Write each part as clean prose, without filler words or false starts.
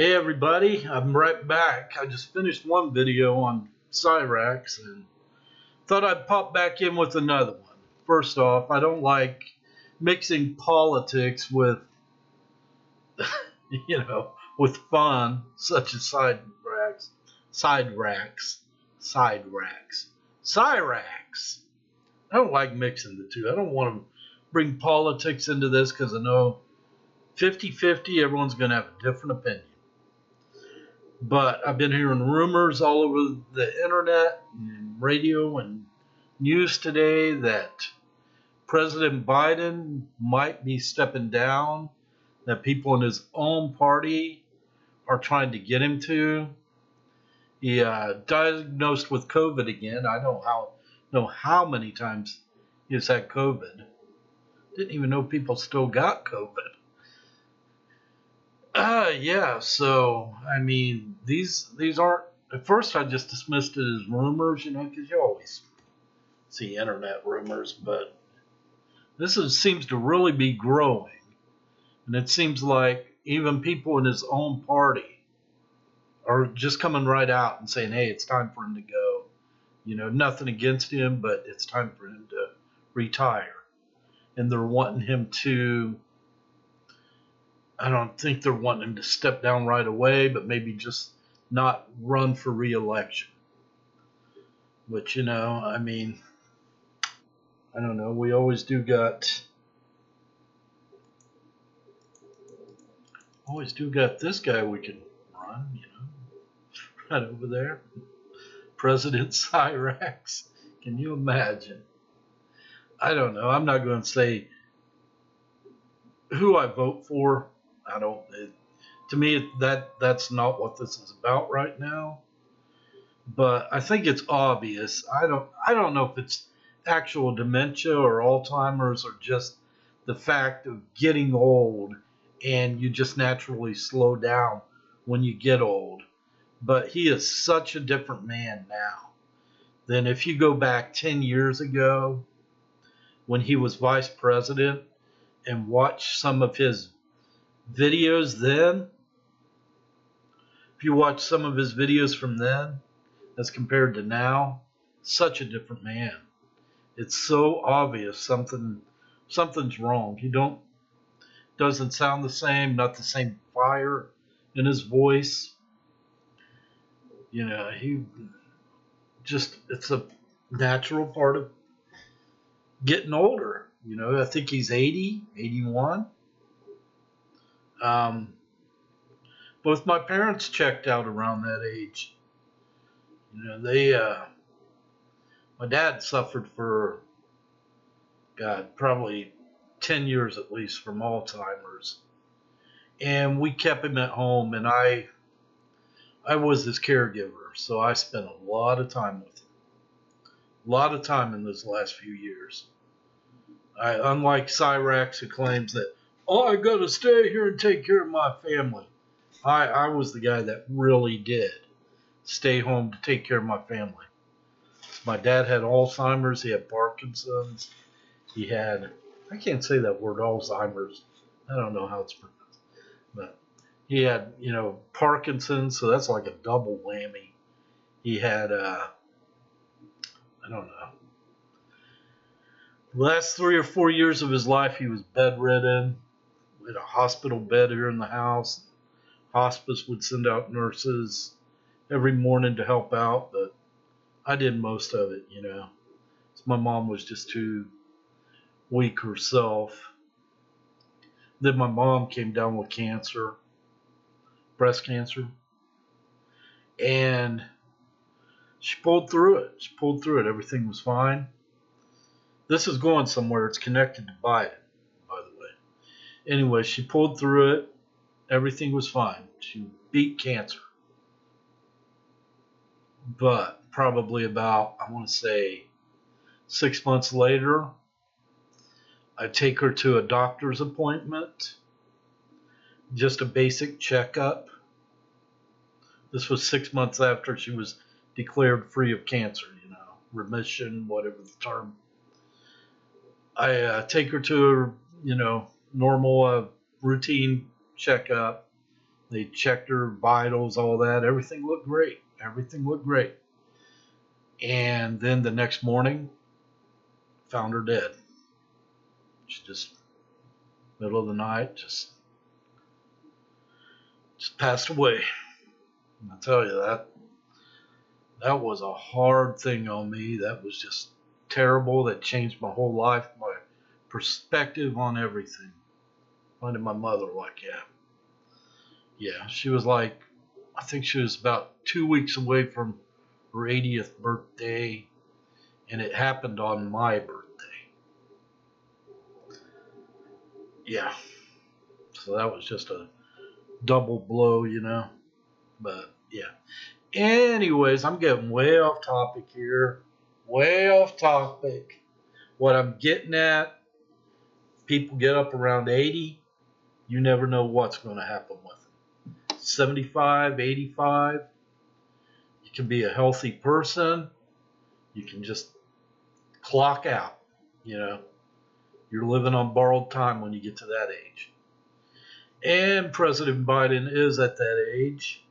Hey everybody, I'm right back. I just finished one video on Cyrax and thought I'd pop back in with another one. First off, I don't like mixing politics with, with fun, such as Cyrax. I don't like mixing the two. I don't want to bring politics into this because I know 50-50, everyone's going to have a different opinion. But I've been hearing rumors all over the internet and radio and news today that President Biden might be stepping down, that people in his own party are trying to get him to. He diagnosed with COVID again. I don't know how many times he's had COVID. Didn't even know people still got COVID. Yeah, so, I mean, these aren't, at first I just dismissed it as rumors, because you always see internet rumors, but seems to really be growing. And it seems like even people in his own party are just coming right out and saying, hey, it's time for him to go. Nothing against him, but it's time for him to retire. And they're wanting him to, I don't think they're wanting him to step down right away, but maybe just not run for re-election. But, I mean, I don't know. We always do got this guy we can run, right over there. President Cyrax. Can you imagine? I don't know. I'm not going to say who I vote for. To me, that's not what this is about right now. But I think it's obvious. I don't know if it's actual dementia or Alzheimer's or just the fact of getting old and you just naturally slow down when you get old. But he is such a different man now than if you go back 10 years ago when he was vice president and watch some of his videos then. If you watch some of his videos from then as compared to now, such a different man. It's so obvious something's wrong. He doesn't sound the same, not the same fire in his voice. It's a natural part of getting older. I think he's 80, 81. Both my parents checked out around that age. My dad suffered for, probably 10 years at least from Alzheimer's. And we kept him at home, and I was his caregiver, so I spent a lot of time with him. A lot of time in those last few years. Unlike Cyrax, who claims that, I got to stay here and take care of my family. I was the guy that really did stay home to take care of my family. My dad had Alzheimer's. He had Parkinson's. He had, I can't say that word, Alzheimer's. I don't know how it's pronounced. But he had, Parkinson's, so that's like a double whammy. He had, I don't know. The last 3 or 4 years of his life, he was bedridden. We had a hospital bed here in the house. Hospice would send out nurses every morning to help out, but I did most of it, My mom was just too weak herself. Then my mom came down with cancer, breast cancer, and she pulled through it. Everything was fine. This is going somewhere. It's connected to Biden, by the way. Anyway, she pulled through it. Everything was fine. She beat cancer. But probably about, I want to say, 6 months later, I take her to a doctor's appointment, just a basic checkup. This was 6 months after she was declared free of cancer, remission, whatever the term. I take her to her, normal routine checkup. They checked her vitals, all that. Everything looked great. Everything looked great. And then the next morning, found her dead. She just, middle of the night, just passed away. And I tell you, that was a hard thing on me. That was just terrible. That changed my whole life, my perspective on everything. Finding my mother like that. Yeah, she was like, I think she was about 2 weeks away from her 80th birthday, and it happened on my birthday. Yeah, so that was just a double blow, you know. But yeah. Anyways, I'm getting way off topic here. Way off topic. What I'm getting at, people get up around 80, you never know what's going to happen with them. 75, 85, you can be a healthy person. You can just clock out, you know. You're living on borrowed time when you get to that age. And President Biden is at that age.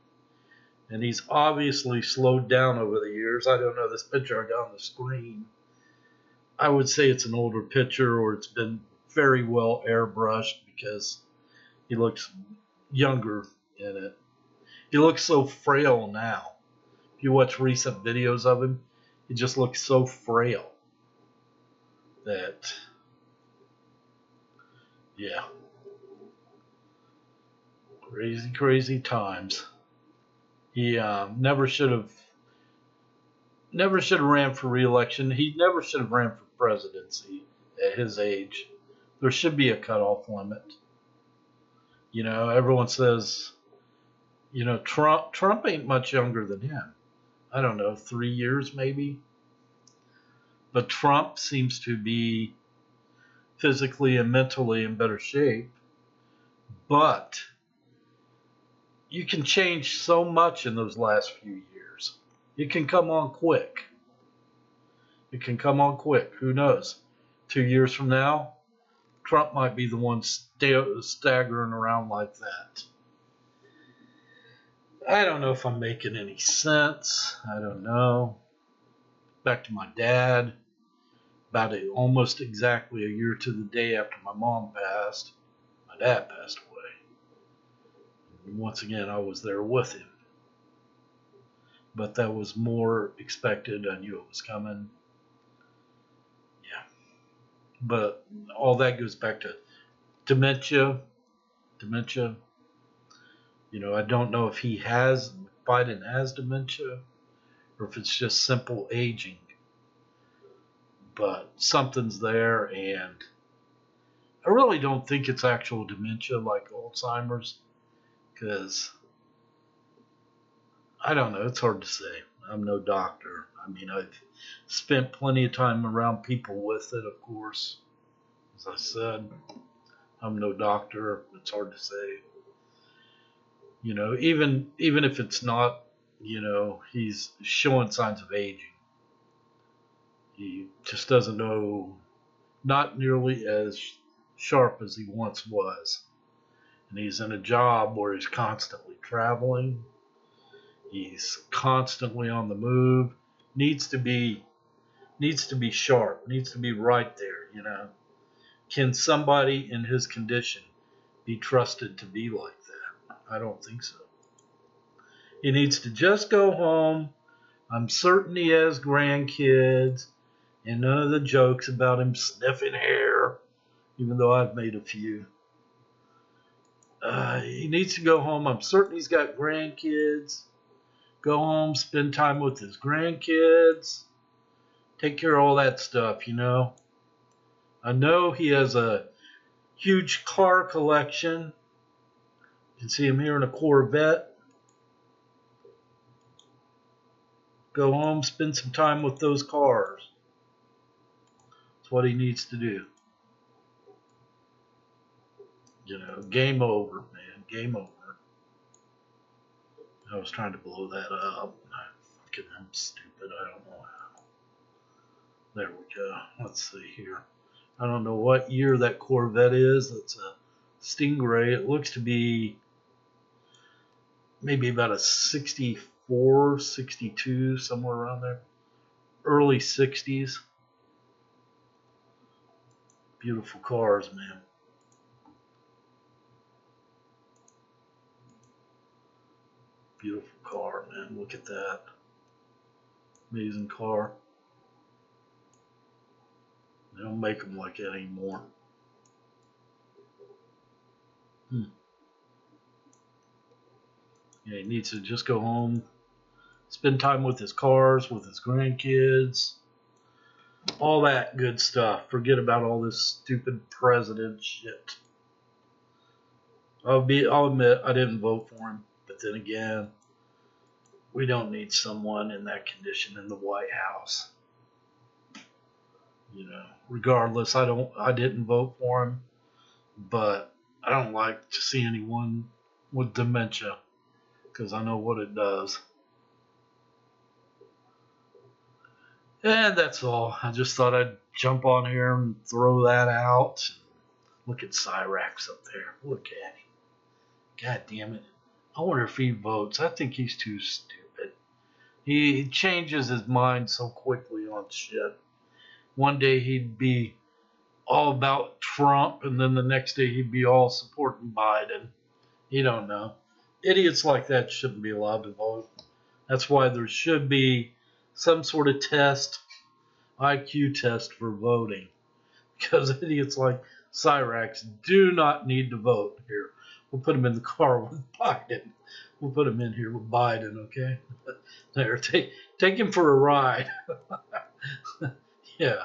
And he's obviously slowed down over the years. I don't know, this picture I got on the screen, I would say it's an older picture, or it's been very well airbrushed, because he looks younger in it. He looks so frail now. If you watch recent videos of him, he just looks so frail that, yeah, crazy, crazy times. He never should have ran for re-election. He never should have ran for presidency at his age. There should be a cutoff limit. You know, everyone says, you know, Trump ain't much younger than him. I don't know, 3 years maybe. But Trump seems to be physically and mentally in better shape. But you can change so much in those last few years. It can come on quick. It can come on quick. Who knows? 2 years from now, Trump might be the one staggering around like that. I don't know if I'm making any sense. I don't know. Back to my dad. About almost exactly a year to the day after my mom passed, my dad passed away. And once again, I was there with him. But that was more expected. I knew it was coming. Yeah. But all that goes back to dementia. Dementia. You know, I don't know if Biden has dementia, or if it's just simple aging. But something's there, and I really don't think it's actual dementia like Alzheimer's, because I don't know, it's hard to say. I'm no doctor. I mean, I've spent plenty of time around people with it, of course. As I said, I'm no doctor. It's hard to say. You know, even if it's not, you know, he's showing signs of aging. He just doesn't know, not nearly as sharp as he once was. And he's in a job where he's constantly traveling. He's constantly on the move. Needs to be sharp. Needs to be right there, you know. Can somebody in his condition be trusted to be like that? I don't think so. He needs to just go home. I'm certain he has grandkids, and none of the jokes about him sniffing hair, even though I've made a few. He needs to go home. I'm certain he's got grandkids. Go home, spend time with his grandkids. Take care of all that stuff, you know. I know he has a huge car collection. You can see him here in a Corvette. Go home, spend some time with those cars. That's what he needs to do. You know, game over, man. Game over. I was trying to blow that up. I'm stupid. I don't know how. There we go. Let's see here. I don't know what year that Corvette is. It's a Stingray. It looks to be maybe about a 64, 62, somewhere around there. Early 60s. Beautiful cars, man. Beautiful car, man. Look at that. Amazing car. They don't make them like that anymore. Yeah, he needs to just go home, spend time with his cars, with his grandkids, all that good stuff. Forget about all this stupid president shit. I'll admit I didn't vote for him, but then again, we don't need someone in that condition in the White House. You know, regardless, I didn't vote for him, but I don't like to see anyone with dementia because I know what it does. And that's all. I just thought I'd jump on here and throw that out. Look at Cyrax up there. Look at him. God damn it. I wonder if he votes. I think he's too stupid. He changes his mind so quickly on shit. One day he'd be all about Trump, and then the next day he'd be all supporting Biden. You don't know. Idiots like that shouldn't be allowed to vote. That's why there should be some sort of test, IQ test for voting. Because idiots like Cyrax do not need to vote. Here, we'll put him in the car with Biden. We'll put him in here with Biden, okay? There, take him for a ride. Yeah,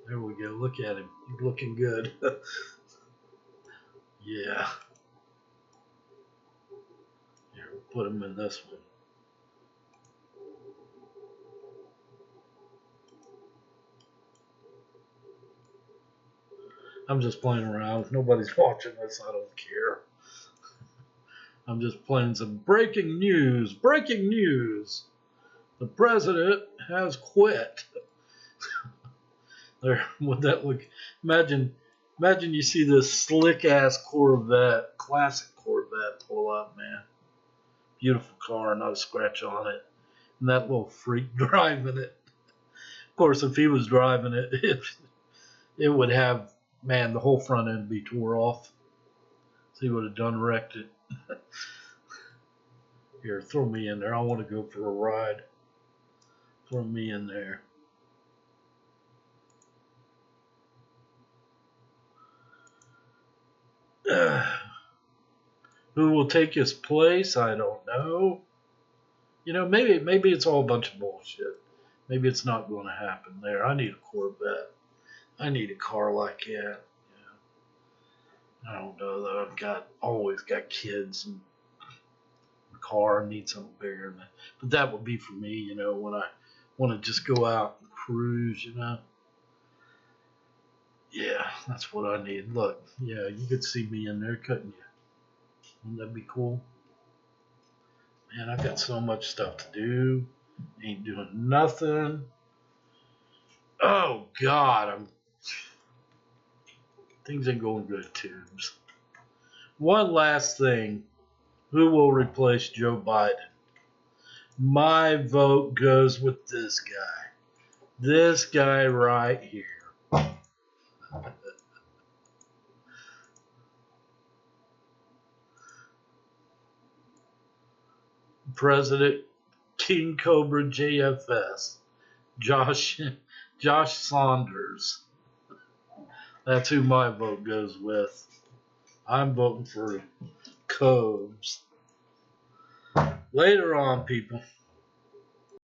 there we go. Look at him. He's looking good. Yeah. Here, we'll put him in this one. I'm just playing around. If nobody's watching this, I don't care. I'm just playing some breaking news. Breaking news. The president has quit. There, would that look? Imagine you see this slick ass Corvette, classic Corvette pull up, man. Beautiful car, not a scratch on it. And that little freak driving it. Of course, if he was driving it, it would have, man, the whole front end be tore off. So he would have done wrecked it. Here, throw me in there. I want to go for a ride. Throw me in there. Who will take his place? I don't know. You know, maybe it's all a bunch of bullshit. Maybe it's not going to happen there. I need a Corvette. I need a car like that. Yeah. I don't know though. I've always got kids and a car. I need something bigger than that. But that would be for me, you know, when I want to just go out and cruise, you know. Yeah, that's what I need. Look, yeah, you could see me in there, couldn't you? Wouldn't that be cool? Man, I've got so much stuff to do. Ain't doing nothing. Oh, God, things ain't going good, tubes. One last thing. Who will replace Joe Biden? My vote goes with this guy. This guy right here. President KingCobraJFS. Josh Saunders. That's who my vote goes with. I'm voting for Cobes. Later on, people.